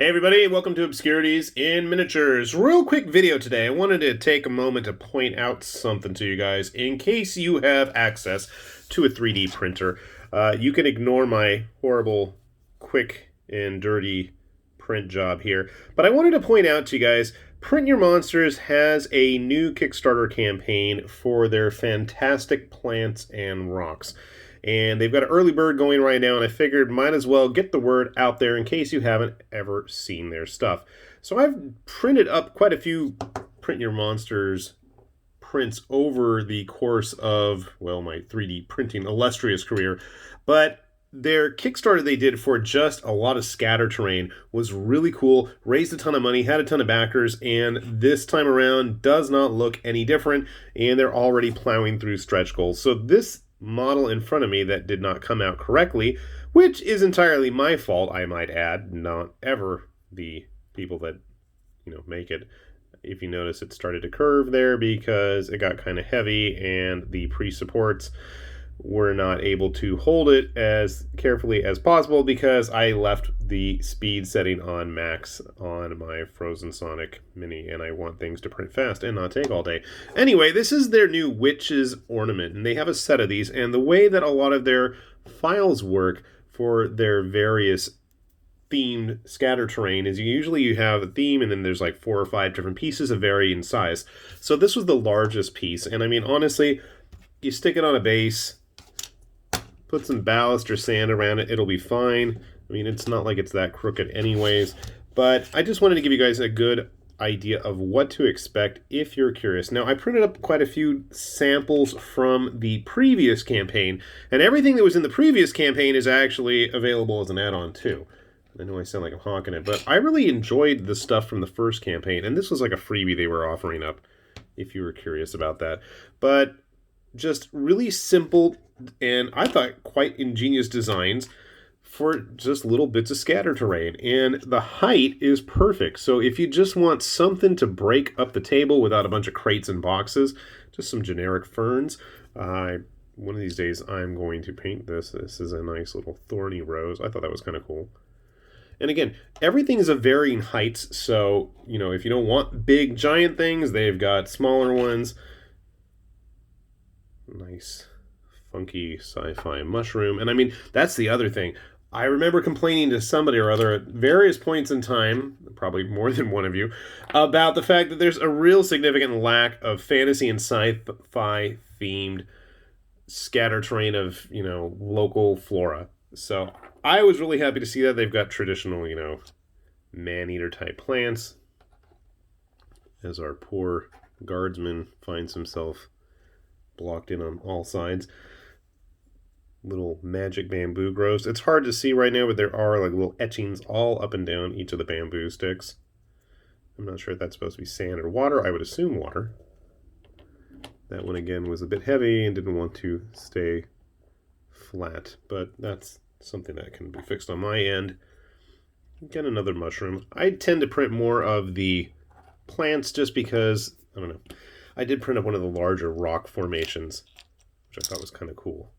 Hey everybody, welcome to Obscurities in Miniatures. Real quick video today. I wanted to take a moment to point out something to you guys. In case you have access to a 3D printer, you can ignore my horrible, quick and dirty print job here. But I wanted to point out to you guys, Print Your Monsters has a new Kickstarter campaign for their fantastic plants and rocks. And they've got an early bird going right now, and I figured might as well get the word out there in case you haven't ever seen their stuff. So I've printed up quite a few Print Your Monsters prints over the course of, well, my 3D printing illustrious career. But their Kickstarter they did for just a lot of scatter terrain was really cool, raised a ton of money, had a ton of backers, and this time around does not look any different, and they're already plowing through stretch goals. So this model in front of me that did not come out correctly, which is entirely my fault, I might add, not ever the people that, make it. If you notice, it started to curve there because it got kind of heavy and the pre-supports were not able to hold it as carefully as possible because I left the speed setting on max on my Frozen Sonic Mini, and I want things to print fast and not take all day. Anyway, this is their new Witch's Ornament, and they have a set of these, and the way that a lot of their files work for their various themed scatter terrain is you have a theme, and then there's like 4 or 5 different pieces of varying size. So this was the largest piece, and I mean, honestly, you stick it on a base, put some ballast or sand around it, it'll be fine. I mean, it's not like it's that crooked anyways, but I just wanted to give you guys a good idea of what to expect if you're curious. Now, I printed up quite a few samples from the previous campaign, and everything that was in the previous campaign is actually available as an add-on too. I know I sound like I'm hawking it, but I really enjoyed the stuff from the first campaign, and this was like a freebie they were offering up, if you were curious about that. But just really simple and I thought quite ingenious designs for just little bits of scatter terrain. And the height is perfect. So if you just want something to break up the table without a bunch of crates and boxes, just some generic ferns, one of these days I'm going to paint this. This is a nice little thorny rose. I thought that was kind of cool. And again, everything is of varying heights. So, if you don't want big giant things, they've got smaller ones. Nice funky sci-fi mushroom. And I mean, that's the other thing. I remember complaining to somebody or other at various points in time, probably more than one of you, about the fact that there's a real significant lack of fantasy and sci-fi themed scatter terrain of, local flora. So I was really happy to see that. They've got traditional, man-eater type plants as our poor guardsman finds himself blocked in on all sides. Little magic bamboo grows. It's hard to see right now, but there are like little etchings all up and down each of the bamboo sticks. I'm not sure if that's supposed to be sand or water. I would assume water. That one again was a bit heavy and didn't want to stay flat, but that's something that can be fixed on my end. Get another mushroom. I tend to print more of the plants just because, I don't know, I did print up one of the larger rock formations, which I thought was kind of cool.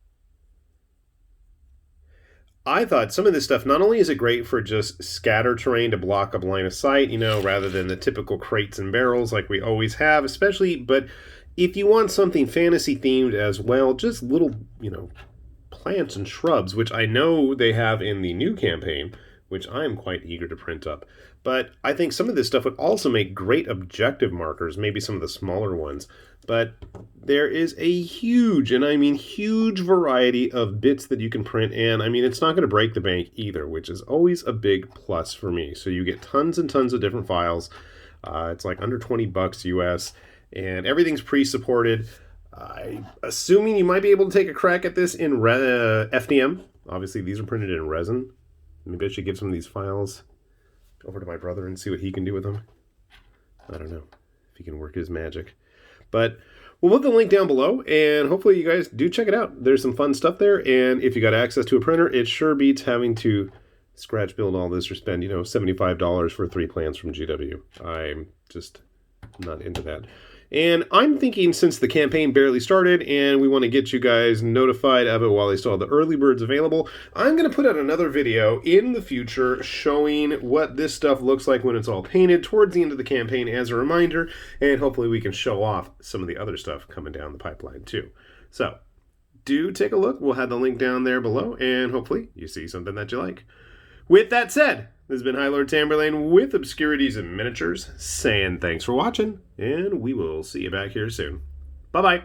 I thought some of this stuff, not only is it great for just scatter terrain to block up line of sight, rather than the typical crates and barrels like we always have, especially, but if you want something fantasy themed as well, just little, plants and shrubs, which I know they have in the new campaign, which I'm quite eager to print up. But I think some of this stuff would also make great objective markers, maybe some of the smaller ones. But there is a huge, and I mean huge, variety of bits that you can print, and I mean it's not going to break the bank either, which is always a big plus for me. So you get tons and tons of different files. It's like under $20 US, and everything's pre-supported. I'm assuming you might be able to take a crack at this in FDM. Obviously, these are printed in resin. Maybe I should give some of these files over to my brother and see what he can do with them. I don't know if he can work his magic. But we'll put the link down below, and hopefully you guys do check it out. There's some fun stuff there, and if you got access to a printer, it sure beats having to scratch build all this or spend, $75 for 3 plants from GW. I'm just not into that. And I'm thinking, since the campaign barely started and we want to get you guys notified of it while they still have the early birds available, I'm going to put out another video in the future showing what this stuff looks like when it's all painted towards the end of the campaign as a reminder, and hopefully we can show off some of the other stuff coming down the pipeline too. So do take a look. We'll have the link down there below, and hopefully you see something that you like. With that said, this has been High Lord Tamberlane with Obscurities and Miniatures, saying thanks for watching, and we will see you back here soon. Bye-bye.